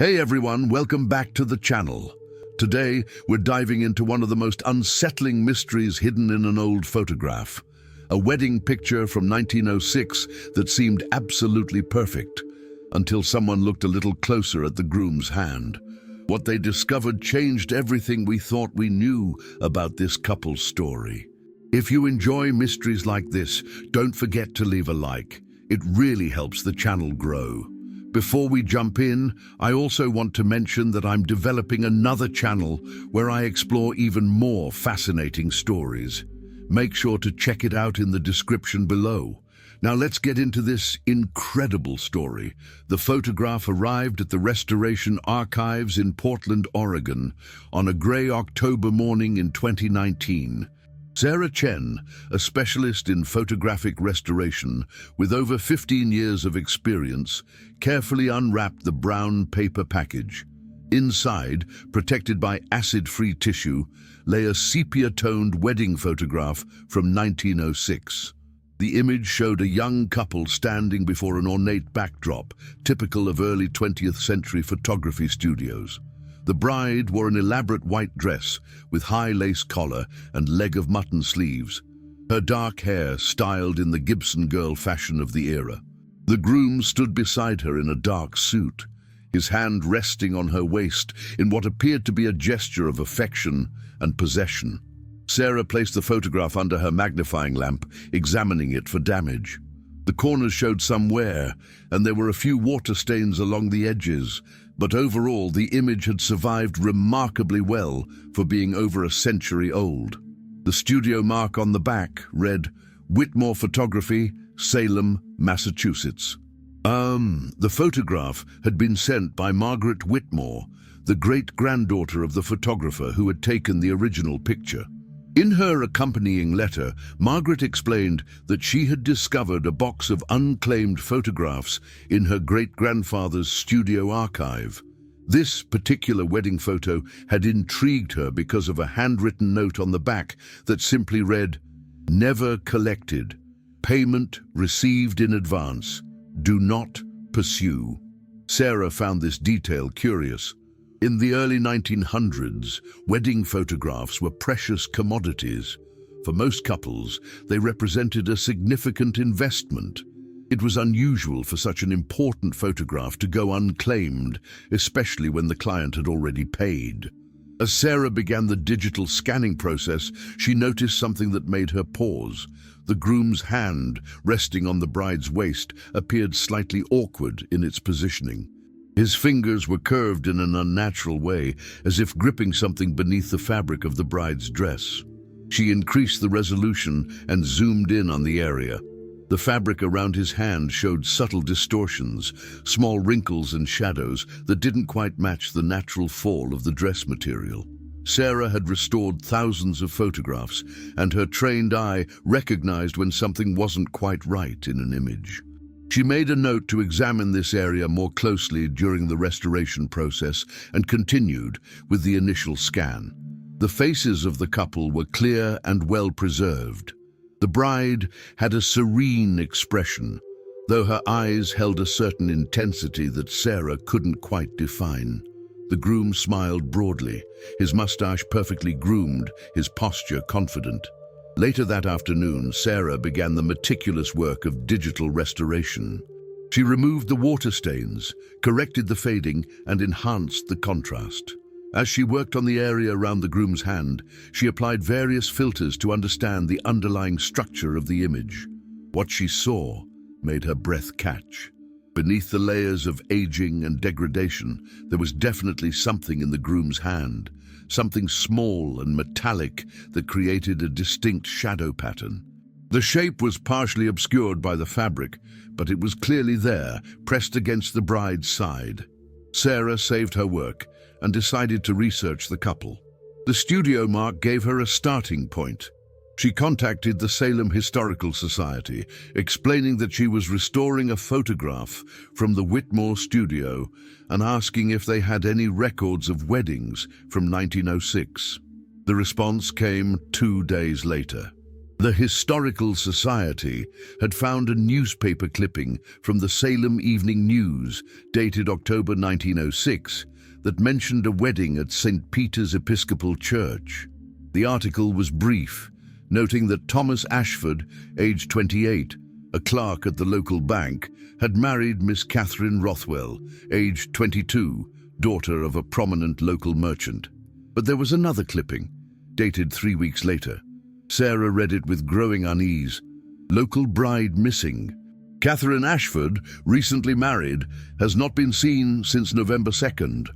Hey everyone, welcome back to the channel. Today, we're diving into one of the most unsettling mysteries hidden in an old photograph. A wedding picture from 1906 that seemed absolutely perfect, until someone looked a little closer at the groom's hand. What they discovered changed everything we thought we knew about this couple's story. If you enjoy mysteries like this, don't forget to leave a like. It really helps the channel grow. Before we jump in, I also want to mention that I'm developing another channel where I explore even more fascinating stories. Make sure to check it out in the description below. Now let's get into this incredible story. The photograph arrived at the Restoration Archives in Portland, Oregon, on a gray October morning in 2019. Sarah Chen, a specialist in photographic restoration with over 15 years of experience, carefully unwrapped the brown paper package. Inside, protected by acid-free tissue, lay a sepia-toned wedding photograph from 1906. The image showed a young couple standing before an ornate backdrop, typical of early 20th century photography studios. The bride wore an elaborate white dress with high lace collar and leg of mutton sleeves, her dark hair styled in the Gibson girl fashion of the era. The groom stood beside her in a dark suit, his hand resting on her waist in what appeared to be a gesture of affection and possession. Sarah placed the photograph under her magnifying lamp, examining it for damage. The corners showed some wear, and there were a few water stains along the edges, but overall the image had survived remarkably well for being over a century old. The studio mark on the back read, "Whitmore Photography, Salem, Massachusetts." The photograph had been sent by Margaret Whitmore, the great-granddaughter of the photographer who had taken the original picture. In her accompanying letter, Margaret explained that she had discovered a box of unclaimed photographs in her great-grandfather's studio archive. This particular wedding photo had intrigued her because of a handwritten note on the back that simply read, "Never collected. Payment received in advance. Do not pursue." Sarah found this detail curious. In the early 1900s, wedding photographs were precious commodities. For most couples, they represented a significant investment. It was unusual for such an important photograph to go unclaimed, especially when the client had already paid. As Sarah began the digital scanning process, she noticed something that made her pause. The groom's hand, resting on the bride's waist, appeared slightly awkward in its positioning. His fingers were curved in an unnatural way, as if gripping something beneath the fabric of the bride's dress. She increased the resolution and zoomed in on the area. The fabric around his hand showed subtle distortions, small wrinkles and shadows that didn't quite match the natural fall of the dress material. Sarah had restored thousands of photographs, and her trained eye recognized when something wasn't quite right in an image. She made a note to examine this area more closely during the restoration process and continued with the initial scan. The faces of the couple were clear and well preserved. The bride had a serene expression, though her eyes held a certain intensity that Sarah couldn't quite define. The groom smiled broadly, his mustache perfectly groomed, his posture confident. Later that afternoon, Sarah began the meticulous work of digital restoration. She removed the water stains, corrected the fading, and enhanced the contrast. As she worked on the area around the groom's hand, she applied various filters to understand the underlying structure of the image. What she saw made her breath catch. Beneath the layers of aging and degradation, there was definitely something in the groom's hand. Something small and metallic that created a distinct shadow pattern. The shape was partially obscured by the fabric, but it was clearly there, pressed against the bride's side. Sarah saved her work and decided to research the couple. The studio mark gave her a starting point. She contacted the Salem Historical Society, explaining that she was restoring a photograph from the Whitmore studio and asking if they had any records of weddings from 1906. The response came 2 days later. The Historical Society had found a newspaper clipping from the Salem Evening News, dated October 1906, that mentioned a wedding at St. Peter's Episcopal Church. The article was brief, noting that Thomas Ashford, aged 28, a clerk at the local bank, had married Miss Catherine Rothwell, aged 22, daughter of a prominent local merchant. But there was another clipping, dated 3 weeks later. Sarah read it with growing unease. Local bride missing. Catherine Ashford, recently married, has not been seen since November 2nd.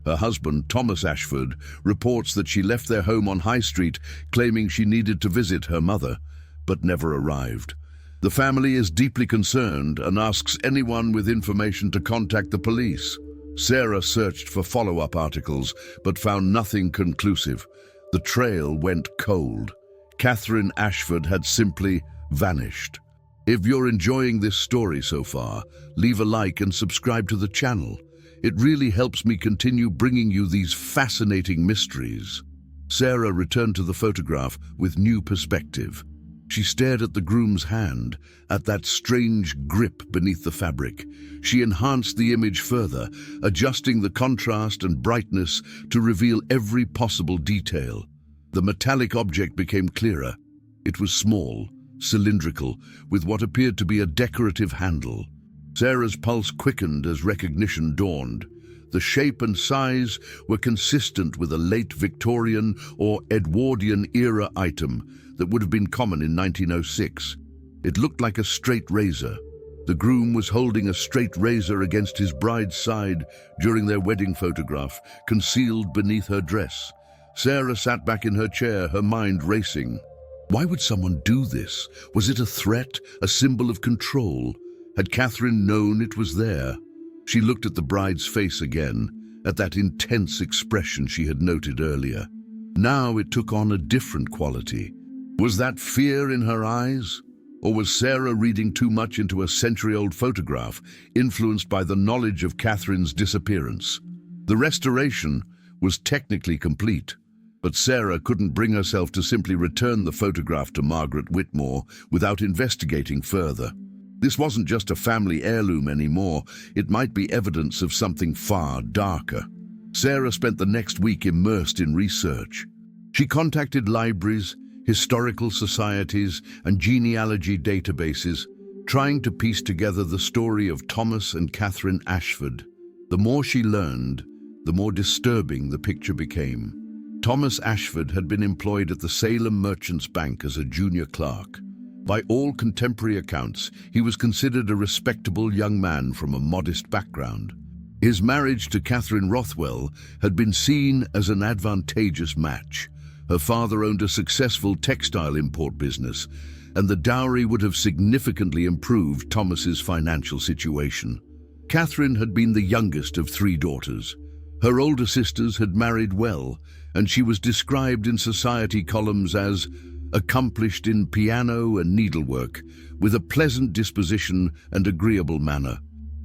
Her husband, Thomas Ashford, reports that she left their home on High Street claiming she needed to visit her mother, but never arrived. The family is deeply concerned and asks anyone with information to contact the police. Sarah searched for follow-up articles, but found nothing conclusive. The trail went cold. Catherine Ashford had simply vanished. If you're enjoying this story so far, leave a like and subscribe to the channel. It really helps me continue bringing you these fascinating mysteries. Sarah returned to the photograph with new perspective. She stared at the groom's hand, at that strange grip beneath the fabric. She enhanced the image further, adjusting the contrast and brightness to reveal every possible detail. The metallic object became clearer. It was small, cylindrical, with what appeared to be a decorative handle. Sarah's pulse quickened as recognition dawned. The shape and size were consistent with a late Victorian or Edwardian-era item that would have been common in 1906. It looked like a straight razor. The groom was holding a straight razor against his bride's side during their wedding photograph, concealed beneath her dress. Sarah sat back in her chair, her mind racing. Why would someone do this? Was it a threat, a symbol of control? Had Catherine known it was there? She looked at the bride's face again, at that intense expression she had noted earlier. Now it took on a different quality. Was that fear in her eyes? Or was Sarah reading too much into a century-old photograph, influenced by the knowledge of Catherine's disappearance? The restoration was technically complete, but Sarah couldn't bring herself to simply return the photograph to Margaret Whitmore without investigating further. This wasn't just a family heirloom anymore. It might be evidence of something far darker. Sarah spent the next week immersed in research. She contacted libraries, historical societies, and genealogy databases, trying to piece together the story of Thomas and Catherine Ashford. The more she learned, the more disturbing the picture became. Thomas Ashford had been employed at the Salem Merchants Bank as a junior clerk. By all contemporary accounts, he was considered a respectable young man from a modest background. His marriage to Catherine Rothwell had been seen as an advantageous match. Her father owned a successful textile import business, and the dowry would have significantly improved Thomas's financial situation. Catherine had been the youngest of 3 daughters. Her older sisters had married well, and she was described in society columns as accomplished in piano and needlework, with a pleasant disposition and agreeable manner.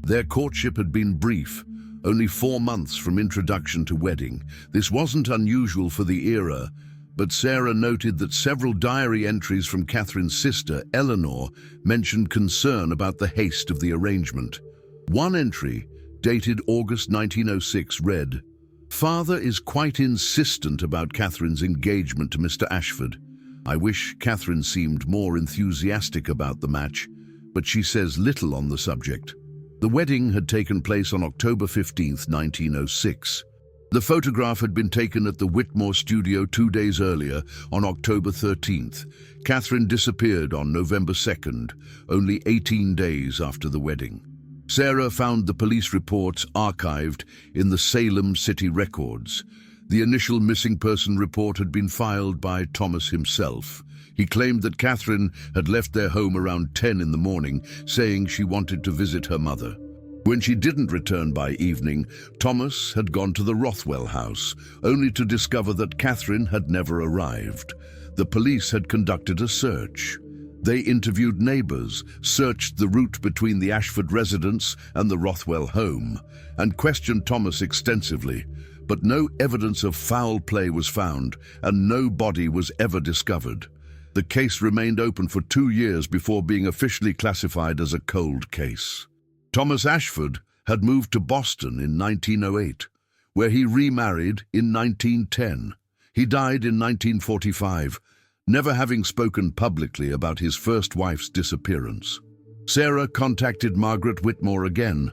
Their courtship had been brief, only 4 months from introduction to wedding. This wasn't unusual for the era, but Sarah noted that several diary entries from Catherine's sister, Eleanor, mentioned concern about the haste of the arrangement. One entry, dated August 1906, read, "Father is quite insistent about Catherine's engagement to Mr. Ashford. I wish Catherine seemed more enthusiastic about the match, but she says little on the subject." The wedding had taken place on October 15, 1906. The photograph had been taken at the Whitmore studio 2 days earlier, on October 13th. Catherine disappeared on November 2nd, only 18 days after the wedding. Sarah found the police reports archived in the Salem City Records. The initial missing person report had been filed by Thomas himself. He claimed that Catherine had left their home around 10 in the morning, saying she wanted to visit her mother. When she didn't return by evening, Thomas had gone to the Rothwell house, only to discover that Catherine had never arrived. The police had conducted a search. They interviewed neighbors, searched the route between the Ashford residence and the Rothwell home, and questioned Thomas extensively. But no evidence of foul play was found, and no body was ever discovered. The case remained open for 2 years before being officially classified as a cold case. Thomas Ashford had moved to Boston in 1908, where he remarried in 1910. He died in 1945, never having spoken publicly about his first wife's disappearance. Sarah contacted Margaret Whitmore again,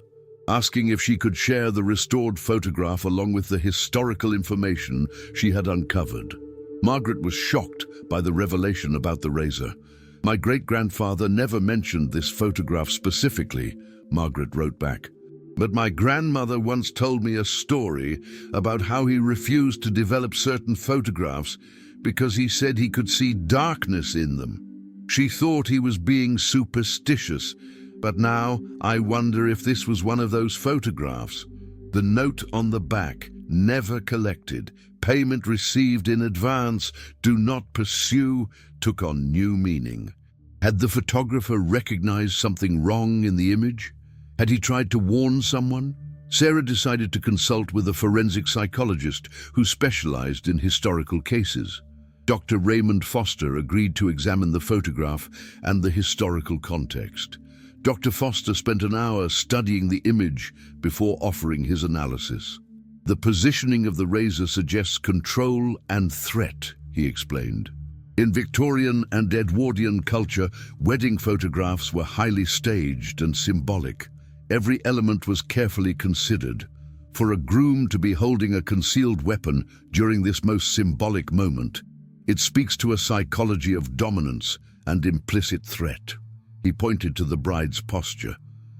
asking if she could share the restored photograph along with the historical information she had uncovered. Margaret was shocked by the revelation about the razor. "My great-grandfather never mentioned this photograph specifically," Margaret wrote back. "But my grandmother once told me a story about how he refused to develop certain photographs because he said he could see darkness in them. She thought he was being superstitious, but now I wonder if this was one of those photographs." The note on the back, "Never collected, payment received in advance, do not pursue," took on new meaning. Had the photographer recognized something wrong in the image? Had he tried to warn someone? Sarah decided to consult with a forensic psychologist who specialized in historical cases. Dr. Raymond Foster agreed to examine the photograph and the historical context. Dr. Foster spent an hour studying the image before offering his analysis. "The positioning of the razor suggests control and threat," he explained. In Victorian and Edwardian culture, wedding photographs were highly staged and symbolic. Every element was carefully considered. For a groom to be holding a concealed weapon during this most symbolic moment, it speaks to a psychology of dominance and implicit threat. He pointed to the bride's posture.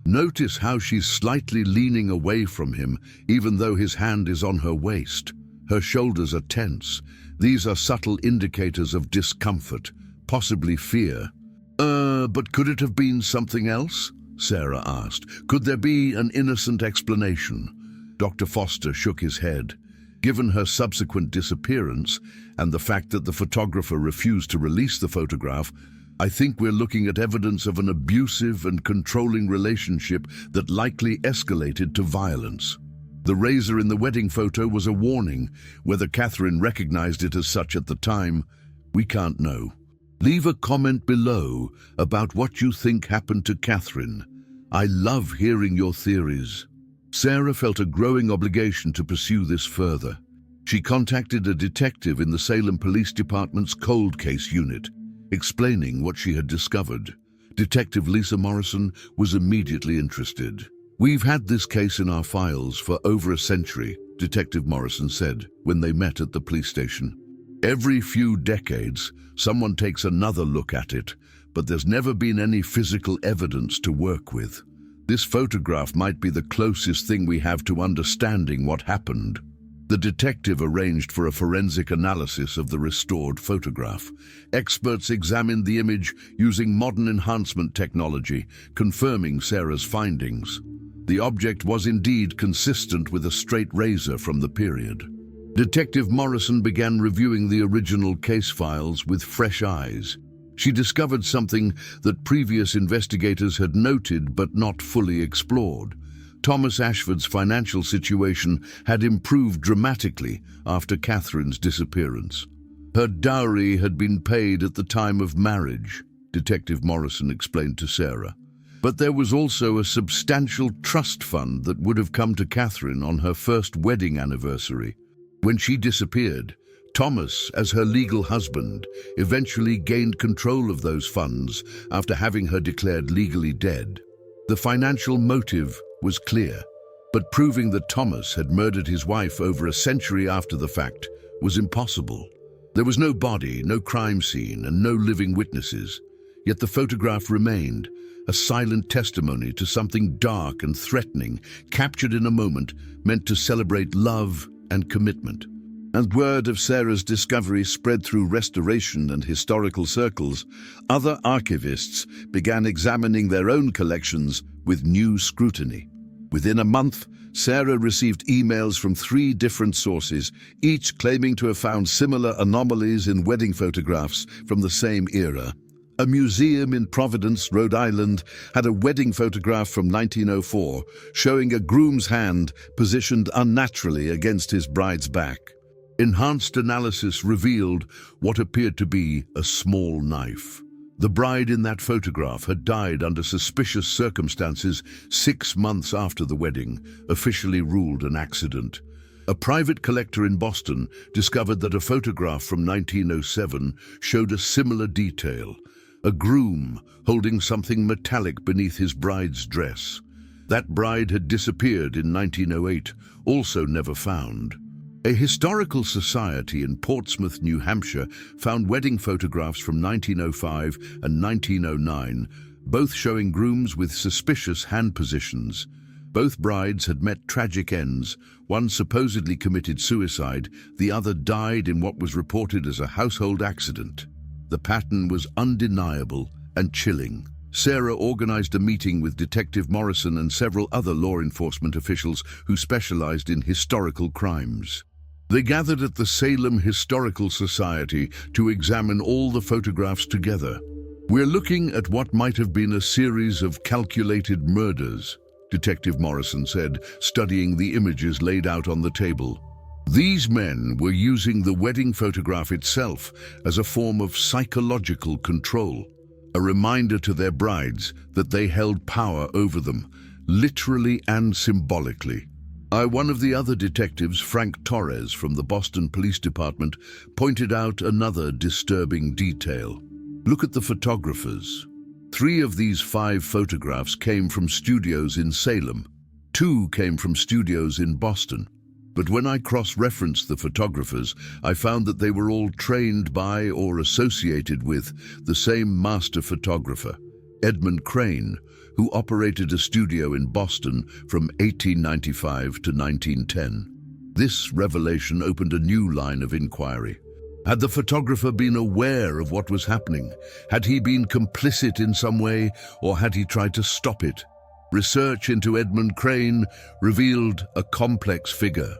"Notice how she's slightly leaning away from him, even though his hand is on her waist. Her shoulders are tense. These are subtle indicators of discomfort, possibly fear." But could it have been something else?" Sarah asked. "Could there be an innocent explanation?" Dr. Foster shook his head. Given her subsequent disappearance and the fact that the photographer refused to release the photograph, "I think we're looking at evidence of an abusive and controlling relationship that likely escalated to violence." The razor in the wedding photo was a warning. Whether Catherine recognized it as such at the time, we can't know. Leave a comment below about what you think happened to Catherine. I love hearing your theories. Sarah felt a growing obligation to pursue this further. She contacted a detective in the Salem Police Department's cold case unit, explaining what she had discovered. Detective Lisa Morrison was immediately interested. "We've had this case in our files for over a century," Detective Morrison said when they met at the police station. "Every few decades, someone takes another look at it, but there's never been any physical evidence to work with. This photograph might be the closest thing we have to understanding what happened." The detective arranged for a forensic analysis of the restored photograph. Experts examined the image using modern enhancement technology, confirming Sarah's findings. The object was indeed consistent with a straight razor from the period. Detective Morrison began reviewing the original case files with fresh eyes. She discovered something that previous investigators had noted but not fully explored. Thomas Ashford's financial situation had improved dramatically after Catherine's disappearance. Her dowry had been paid at the time of marriage, Detective Morrison explained to Sarah. But there was also a substantial trust fund that would have come to Catherine on her first wedding anniversary. When she disappeared, Thomas, as her legal husband, eventually gained control of those funds after having her declared legally dead. The financial motive was clear, but proving that Thomas had murdered his wife over a century after the fact was impossible. There was no body, no crime scene, and no living witnesses. Yet the photograph remained, a silent testimony to something dark and threatening, captured in a moment meant to celebrate love and commitment. And word of Sarah's discovery spread through restoration and historical circles. Other archivists began examining their own collections with new scrutiny. Within a month, Sarah received emails from 3 different sources, each claiming to have found similar anomalies in wedding photographs from the same era. A museum in Providence, Rhode Island, had a wedding photograph from 1904 showing a groom's hand positioned unnaturally against his bride's back. Enhanced analysis revealed what appeared to be a small knife. The bride in that photograph had died under suspicious circumstances 6 months after the wedding, officially ruled an accident. A private collector in Boston discovered that a photograph from 1907 showed a similar detail: a groom holding something metallic beneath his bride's dress. That bride had disappeared in 1908, also never found. A historical society in Portsmouth, New Hampshire, found wedding photographs from 1905 and 1909, both showing grooms with suspicious hand positions. Both brides had met tragic ends. One supposedly committed suicide, the other died in what was reported as a household accident. The pattern was undeniable and chilling. Sarah organized a meeting with Detective Morrison and several other law enforcement officials who specialized in historical crimes. They gathered at the Salem Historical Society to examine all the photographs together. "We're looking at what might have been a series of calculated murders," Detective Morrison said, studying the images laid out on the table. "These men were using the wedding photograph itself as a form of psychological control, a reminder to their brides that they held power over them, literally and symbolically." One of the other detectives, Frank Torres from the Boston Police Department, pointed out another disturbing detail. "Look at the photographers. 3 of these 5 photographs came from studios in Salem. 2 came from studios in Boston. But when I cross-referenced the photographers, I found that they were all trained by or associated with the same master photographer, Edmund Crane, who operated a studio in Boston from 1895 to 1910. This revelation opened a new line of inquiry. Had the photographer been aware of what was happening? Had he been complicit in some way, or had he tried to stop it? Research into Edmund Crane revealed a complex figure.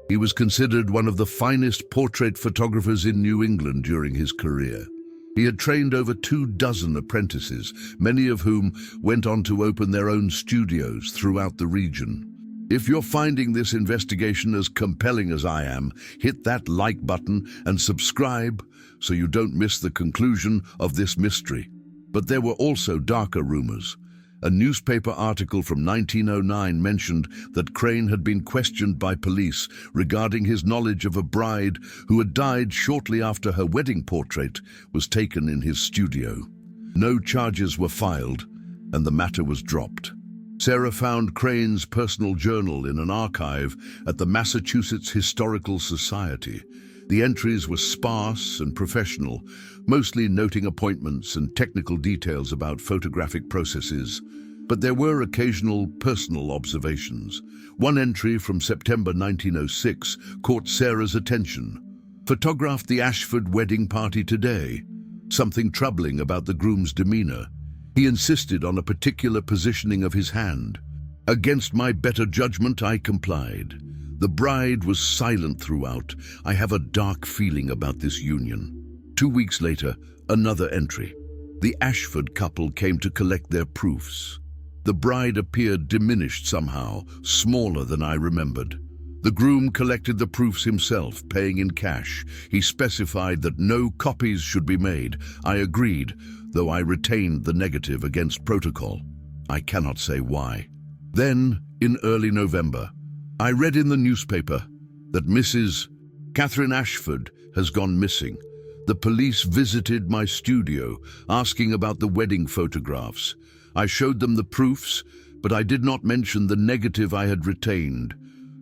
He was considered one of the finest portrait photographers in New England during his career. He had trained over 24 apprentices, many of whom went on to open their own studios throughout the region. If you're finding this investigation as compelling as I am, hit that like button and subscribe so you don't miss the conclusion of this mystery. But there were also darker rumors. A newspaper article from 1909 mentioned that Crane had been questioned by police regarding his knowledge of a bride who had died shortly after her wedding portrait was taken in his studio. No charges were filed, and the matter was dropped. Sarah found Crane's personal journal in an archive at the Massachusetts Historical Society. The entries were sparse and professional, mostly noting appointments and technical details about photographic processes. But there were occasional personal observations. One entry from September 1906 caught Sarah's attention. "Photographed the Ashford wedding party today. Something troubling about the groom's demeanor. He insisted on a particular positioning of his hand. Against my better judgment, I complied. The bride was silent throughout. I have a dark feeling about this union." 2 weeks later, another entry. The Ashford couple came to collect their proofs. The bride appeared diminished somehow, smaller than I remembered. The groom collected the proofs himself, paying in cash. He specified that no copies should be made. I agreed, though I retained the negative against protocol. I cannot say why. Then, in early November, I read in the newspaper that Mrs. Catherine Ashford has gone missing. The police visited my studio, asking about the wedding photographs. I showed them the proofs, but I did not mention the negative I had retained.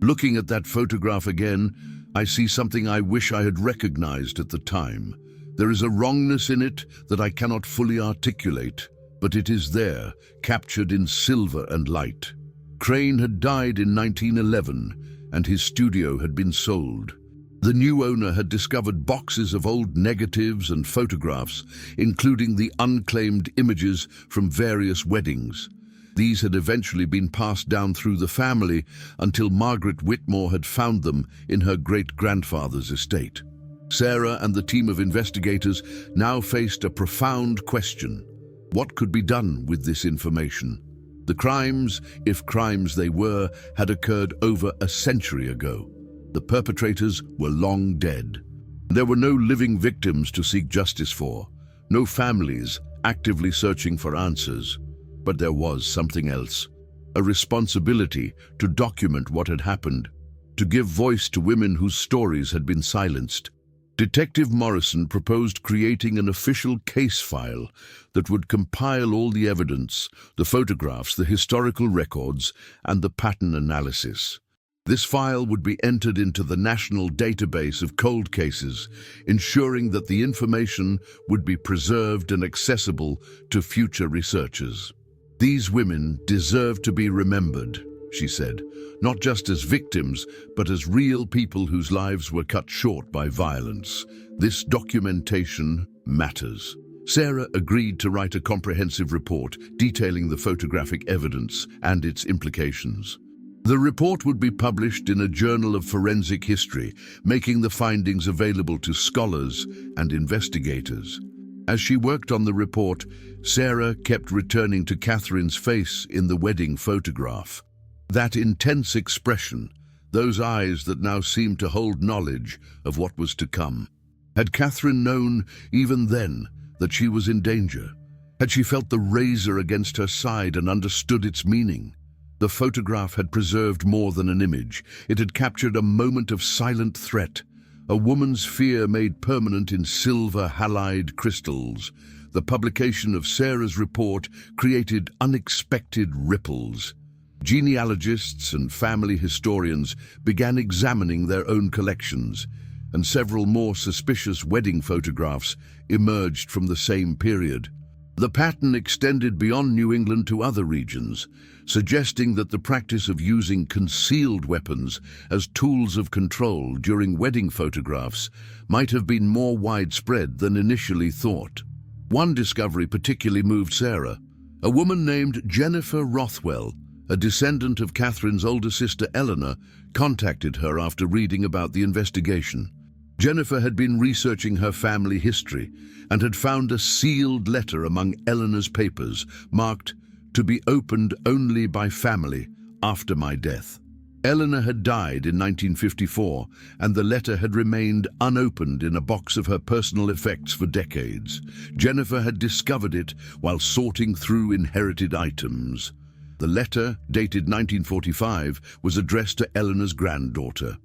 Looking at that photograph again, I see something I wish I had recognized at the time. There is a wrongness in it that I cannot fully articulate, but it is there, captured in silver and light. Crane had died in 1911, and his studio had been sold. The new owner had discovered boxes of old negatives and photographs, including the unclaimed images from various weddings. These had eventually been passed down through the family until Margaret Whitmore had found them in her great-grandfather's estate. Sarah and the team of investigators now faced a profound question. What could be done with this information? The crimes, if crimes they were, had occurred over a century ago. The perpetrators were long dead. There were no living victims to seek justice for, no families actively searching for answers. But there was something else, a responsibility to document what had happened, to give voice to women whose stories had been silenced. Detective Morrison proposed creating an official case file that would compile all the evidence, the photographs, the historical records, and the pattern analysis. This file would be entered into the national database of cold cases, ensuring that the information would be preserved and accessible to future researchers. "These women deserve to be remembered," she said, "not just as victims, but as real people whose lives were cut short by violence. This documentation matters." Sarah agreed to write a comprehensive report detailing the photographic evidence and its implications. The report would be published in a journal of forensic history, making the findings available to scholars and investigators. As she worked on the report, Sarah kept returning to Catherine's face in the wedding photograph. That intense expression, those eyes that now seemed to hold knowledge of what was to come. Had Catherine known, even then, that she was in danger? Had she felt the razor against her side and understood its meaning? The photograph had preserved more than an image. It had captured a moment of silent threat, a woman's fear made permanent in silver halide crystals. The publication of Sarah's report created unexpected ripples. Genealogists and family historians began examining their own collections, and several more suspicious wedding photographs emerged from the same period. The pattern extended beyond New England to other regions, suggesting that the practice of using concealed weapons as tools of control during wedding photographs might have been more widespread than initially thought. One discovery particularly moved Sarah. A woman named Jennifer Rothwell, a descendant of Catherine's older sister Eleanor, contacted her after reading about the investigation. Jennifer had been researching her family history and had found a sealed letter among Eleanor's papers, marked, "To be opened only by family after my death." Eleanor had died in 1954, and the letter had remained unopened in a box of her personal effects for decades. Jennifer had discovered it while sorting through inherited items. The letter, dated 1945, was addressed to Eleanor's granddaughter.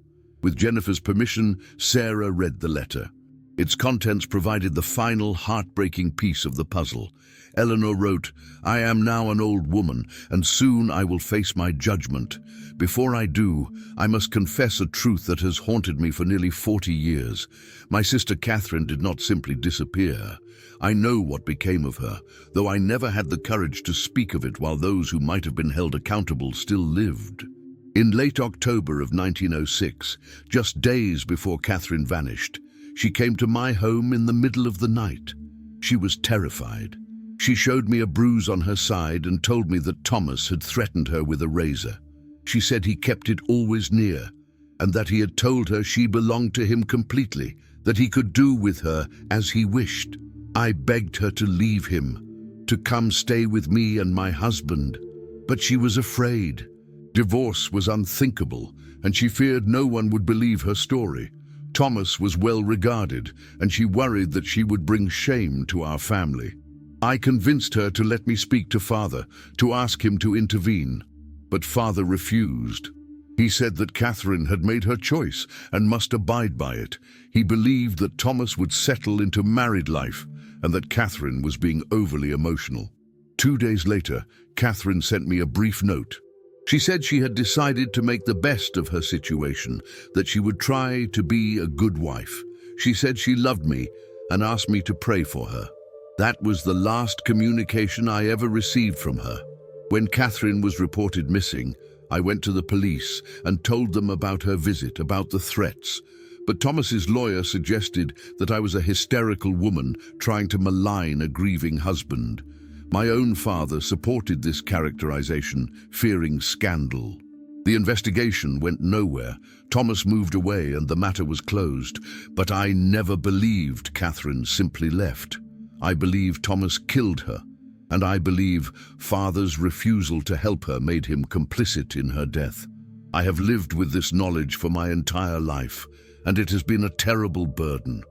With Jennifer's permission, Sarah read the letter. Its contents provided the final heartbreaking piece of the puzzle. Eleanor wrote, "I am now an old woman, and soon I will face my judgment. Before I do, I must confess a truth that has haunted me for nearly 40 years. My sister Catherine did not simply disappear. I know what became of her, though I never had the courage to speak of it while those who might have been held accountable still lived." In late October of 1906, just days before Catherine vanished, she came to my home in the middle of the night. She was terrified. She showed me a bruise on her side and told me that Thomas had threatened her with a razor. She said he kept it always near, and that he had told her she belonged to him completely, that he could do with her as he wished. I begged her to leave him, to come stay with me and my husband, but she was afraid. Divorce was unthinkable, and she feared no one would believe her story. Thomas was well regarded, and she worried that she would bring shame to our family. I convinced her to let me speak to Father, to ask him to intervene. But Father refused. He said that Catherine had made her choice and must abide by it. He believed that Thomas would settle into married life and that Catherine was being overly emotional. 2 days later, Catherine sent me a brief note. She said she had decided to make the best of her situation, that she would try to be a good wife. She said she loved me and asked me to pray for her. That was the last communication I ever received from her. When Catherine was reported missing, I went to the police and told them about her visit, about the threats. But Thomas's lawyer suggested that I was a hysterical woman trying to malign a grieving husband. My own father supported this characterization, fearing scandal. The investigation went nowhere. Thomas moved away and the matter was closed. But I never believed Catherine simply left. I believe Thomas killed her, and I believe Father's refusal to help her made him complicit in her death. I have lived with this knowledge for my entire life, and it has been a terrible burden.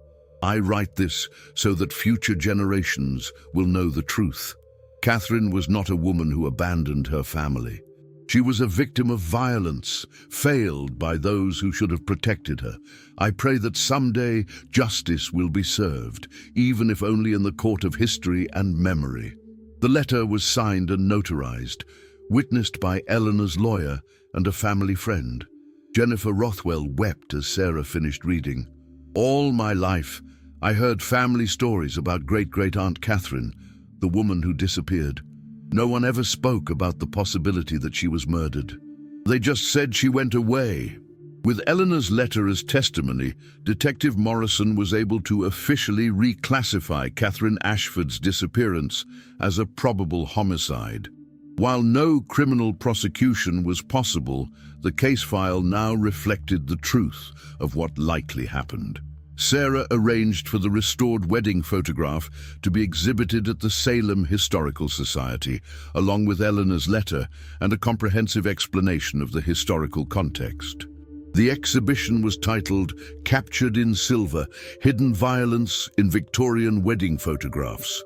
I write this so that future generations will know the truth. Catherine was not a woman who abandoned her family. She was a victim of violence, failed by those who should have protected her. I pray that someday justice will be served, even if only in the court of history and memory. The letter was signed and notarized, witnessed by Eleanor's lawyer and a family friend. Jennifer Rothwell wept as Sarah finished reading. All my life, I heard family stories about great-great-aunt Catherine, the woman who disappeared. No one ever spoke about the possibility that she was murdered. They just said she went away. With Eleanor's letter as testimony, Detective Morrison was able to officially reclassify Catherine Ashford's disappearance as a probable homicide. While no criminal prosecution was possible, the case file now reflected the truth of what likely happened. Sarah arranged for the restored wedding photograph to be exhibited at the Salem Historical Society, along with Eleanor's letter and a comprehensive explanation of the historical context. The exhibition was titled "Captured in Silver: Hidden Violence in Victorian Wedding Photographs."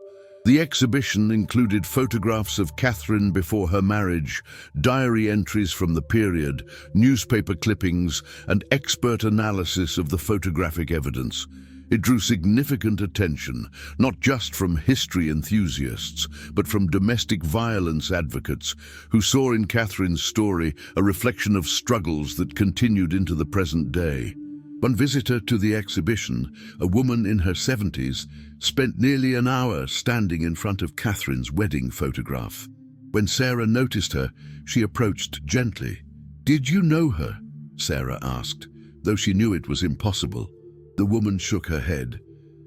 The exhibition included photographs of Catherine before her marriage, diary entries from the period, newspaper clippings, and expert analysis of the photographic evidence. It drew significant attention, not just from history enthusiasts, but from domestic violence advocates who saw in Catherine's story a reflection of struggles that continued into the present day. One visitor to the exhibition, a woman in her 70s, spent nearly an hour standing in front of Catherine's wedding photograph. When Sarah noticed her, she approached gently. "Did you know her?" Sarah asked, though she knew it was impossible. The woman shook her head.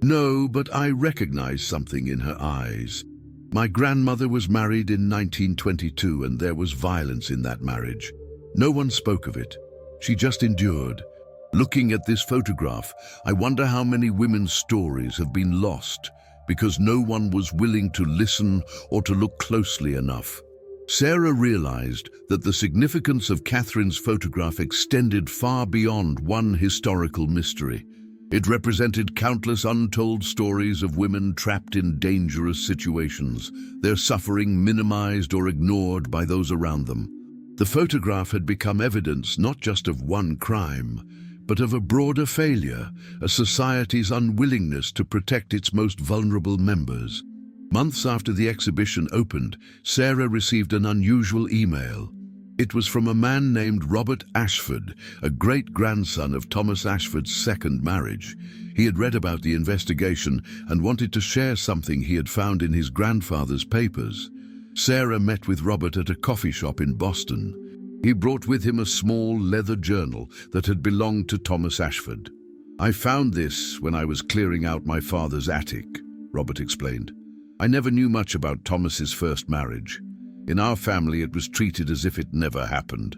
"No, but I recognized something in her eyes. My grandmother was married in 1922, and there was violence in that marriage. No one spoke of it. She just endured. Looking at this photograph, I wonder how many women's stories have been lost because no one was willing to listen or to look closely enough." Sarah realized that the significance of Catherine's photograph extended far beyond one historical mystery. It represented countless untold stories of women trapped in dangerous situations, their suffering minimized or ignored by those around them. The photograph had become evidence not just of one crime, but of a broader failure, a society's unwillingness to protect its most vulnerable members. Months after the exhibition opened, Sarah received an unusual email. It was from a man named Robert Ashford, a great-grandson of Thomas Ashford's second marriage. He had read about the investigation and wanted to share something he had found in his grandfather's papers. Sarah met with Robert at a coffee shop in Boston. He brought with him a small leather journal that had belonged to Thomas Ashford. "I found this when I was clearing out my father's attic," Robert explained. "I never knew much about Thomas's first marriage. In our family, it was treated as if it never happened.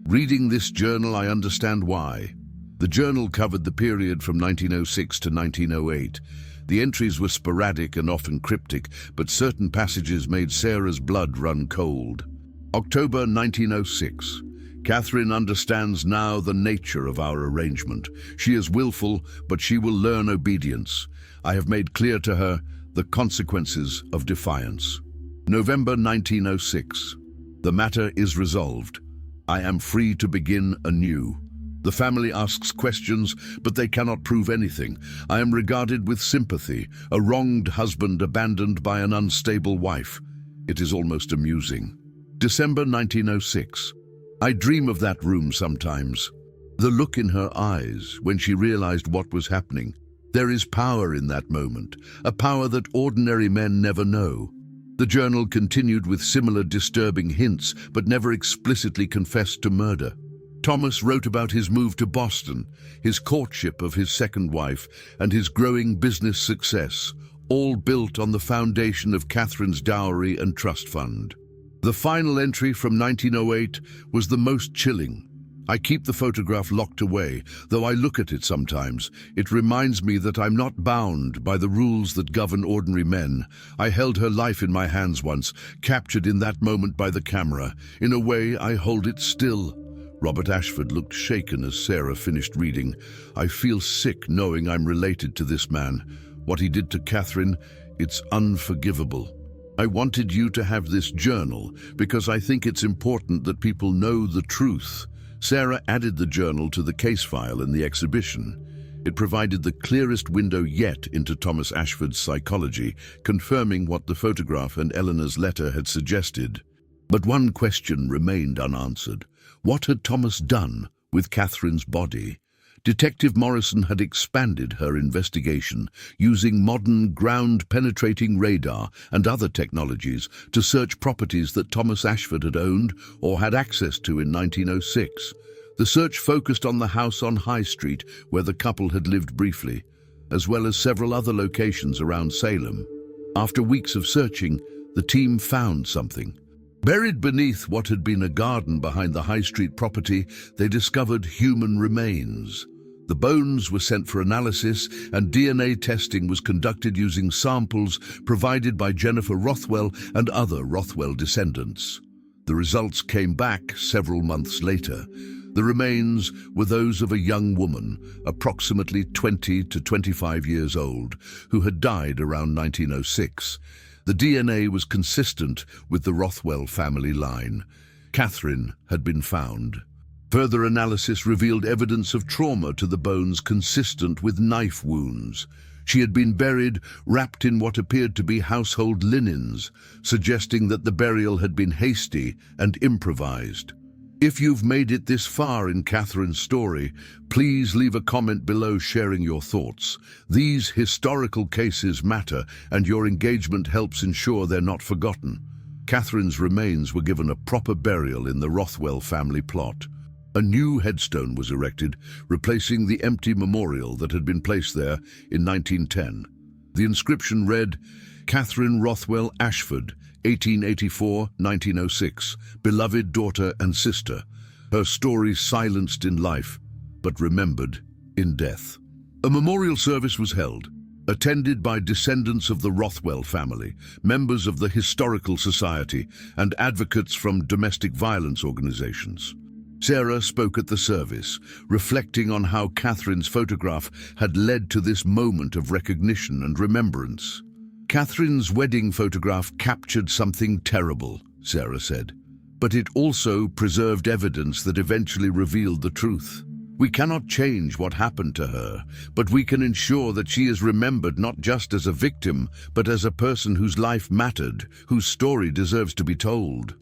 Reading this journal, I understand why." The journal covered the period from 1906 to 1908. The entries were sporadic and often cryptic, but certain passages made Sarah's blood run cold. October 1906. "Catherine understands now the nature of our arrangement. She is willful, but she will learn obedience. I have made clear to her the consequences of defiance." November 1906. "The matter is resolved. I am free to begin anew. The family asks questions, but they cannot prove anything. I am regarded with sympathy, a wronged husband abandoned by an unstable wife. It is almost amusing." December 1906. "I dream of that room sometimes. The look in her eyes when she realized what was happening. There is power in that moment, a power that ordinary men never know." The journal continued with similar disturbing hints, but never explicitly confessed to murder. Thomas wrote about his move to Boston, his courtship of his second wife, and his growing business success, all built on the foundation of Catherine's dowry and trust fund. The final entry from 1908 was the most chilling. "I keep the photograph locked away, though I look at it sometimes. It reminds me that I'm not bound by the rules that govern ordinary men. I held her life in my hands once, captured in that moment by the camera. In a way, I hold it still. Robert Ashford looked shaken as Sarah finished reading. "I feel sick knowing I'm related to this man. What he did to Catherine, it's unforgivable. I wanted you to have this journal because I think it's important that people know the truth." Sarah added the journal to the case file in the exhibition. It provided the clearest window yet into Thomas Ashford's psychology, confirming what the photograph and Eleanor's letter had suggested. But one question remained unanswered. What had Thomas done with Catherine's body? Detective Morrison had expanded her investigation, using modern ground-penetrating radar and other technologies to search properties that Thomas Ashford had owned or had access to in 1906. The search focused on the house on High Street, where the couple had lived briefly, as well as several other locations around Salem. After weeks of searching, the team found something. Buried beneath what had been a garden behind the High Street property, they discovered human remains. The bones were sent for analysis, and DNA testing was conducted using samples provided by Jennifer Rothwell and other Rothwell descendants. The results came back several months later. The remains were those of a young woman, approximately 20 to 25 years old, who had died around 1906. The DNA was consistent with the Rothwell family line. Catherine had been found. Further analysis revealed evidence of trauma to the bones consistent with knife wounds. She had been buried wrapped in what appeared to be household linens, suggesting that the burial had been hasty and improvised. If you've made it this far in Catherine's story, please leave a comment below sharing your thoughts. These historical cases matter, and your engagement helps ensure they're not forgotten. Catherine's remains were given a proper burial in the Rothwell family plot. A new headstone was erected, replacing the empty memorial that had been placed there in 1910. The inscription read, "Catherine Rothwell Ashford, 1884-1906, beloved daughter and sister, her story silenced in life, but remembered in death." A memorial service was held, attended by descendants of the Rothwell family, members of the Historical Society, and advocates from domestic violence organizations. Sarah spoke at the service, reflecting on how Catherine's photograph had led to this moment of recognition and remembrance. "Catherine's wedding photograph captured something terrible," Sarah said, "but it also preserved evidence that eventually revealed the truth. We cannot change what happened to her, but we can ensure that she is remembered not just as a victim, but as a person whose life mattered, whose story deserves to be told."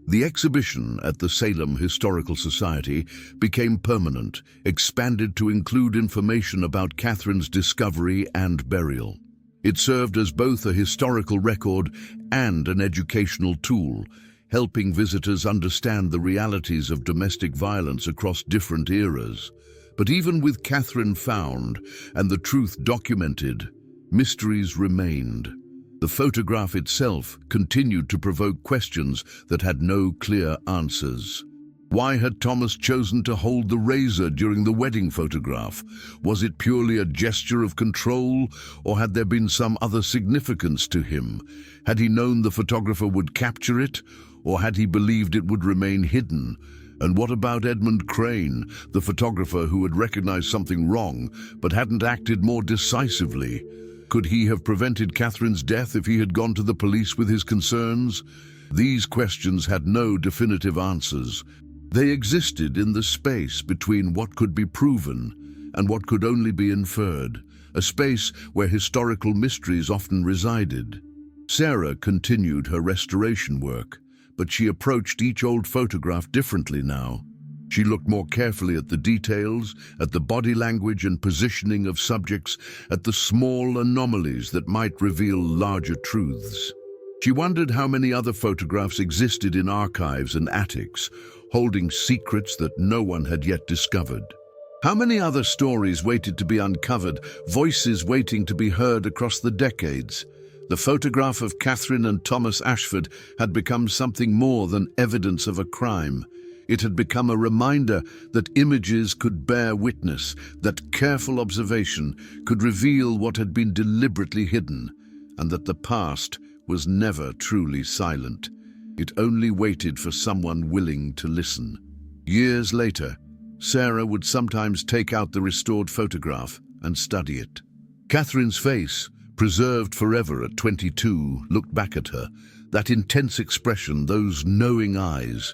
The exhibition at the Salem Historical Society became permanent, expanded to include information about Catherine's discovery and burial. It served as both a historical record and an educational tool, helping visitors understand the realities of domestic violence across different eras. But even with Catherine found and the truth documented, mysteries remained. The photograph itself continued to provoke questions that had no clear answers. Why had Thomas chosen to hold the razor during the wedding photograph? Was it purely a gesture of control, or had there been some other significance to him? Had he known the photographer would capture it, or had he believed it would remain hidden? And what about Edmund Crane, the photographer who had recognized something wrong but hadn't acted more decisively? Could he have prevented Catherine's death if he had gone to the police with his concerns? These questions had no definitive answers. They existed in the space between what could be proven and what could only be inferred, a space where historical mysteries often resided. Sarah continued her restoration work, but she approached each old photograph differently now. She looked more carefully at the details, at the body language and positioning of subjects, at the small anomalies that might reveal larger truths. She wondered how many other photographs existed in archives and attics, holding secrets that no one had yet discovered. How many other stories waited to be uncovered, voices waiting to be heard across the decades? The photograph of Catherine and Thomas Ashford had become something more than evidence of a crime. It had become a reminder that images could bear witness, that careful observation could reveal what had been deliberately hidden, and that the past was never truly silent. It only waited for someone willing to listen. Years later, Sarah would sometimes take out the restored photograph and study it. Catherine's face, preserved forever at 22, looked back at her, that intense expression, those knowing eyes.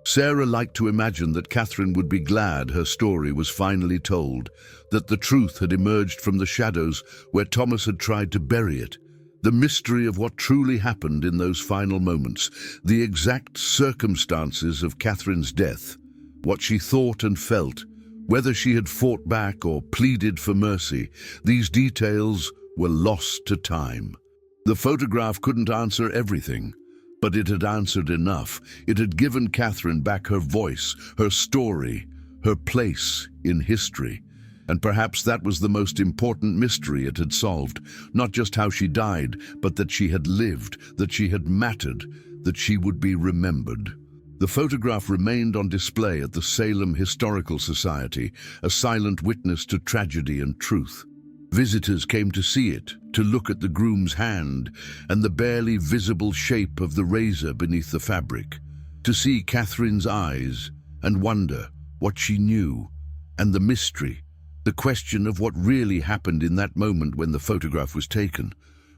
Sarah liked to imagine that Catherine would be glad her story was finally told, that the truth had emerged from the shadows where Thomas had tried to bury it. The mystery of what truly happened in those final moments, the exact circumstances of Catherine's death, what she thought and felt, whether she had fought back or pleaded for mercy, these details were lost to time. The photograph couldn't answer everything, but it had answered enough. It had given Catherine back her voice, her story, her place in history. And perhaps that was the most important mystery it had solved, not just how she died, but that she had lived, that she had mattered, that she would be remembered. The photograph remained on display at the Salem Historical Society, a silent witness to tragedy and truth. Visitors came to see it, to look at the groom's hand and the barely visible shape of the razor beneath the fabric, to see Catherine's eyes and wonder what she knew, and the mystery, the question of what really happened in that moment when the photograph was taken,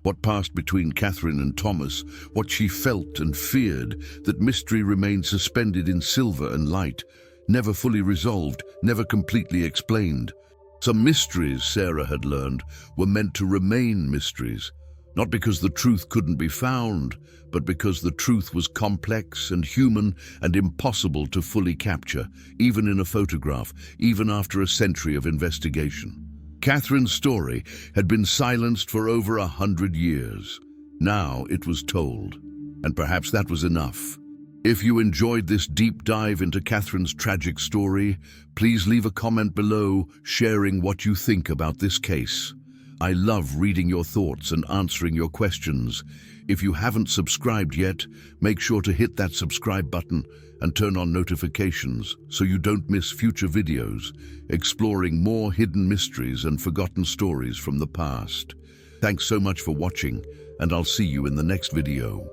what passed between Catherine and Thomas, what she felt and feared. That mystery remained suspended in silver and light, never fully resolved, never completely explained. Some mysteries, Sarah had learned, were meant to remain mysteries, not because the truth couldn't be found, but because the truth was complex and human and impossible to fully capture, even in a photograph, even after a century of investigation. Catherine's story had been silenced for over 100 years. Now it was told, and perhaps that was enough. If you enjoyed this deep dive into Catherine's tragic story, please leave a comment below sharing what you think about this case. I love reading your thoughts and answering your questions. If you haven't subscribed yet, make sure to hit that subscribe button and turn on notifications so you don't miss future videos exploring more hidden mysteries and forgotten stories from the past. Thanks so much for watching, and I'll see you in the next video.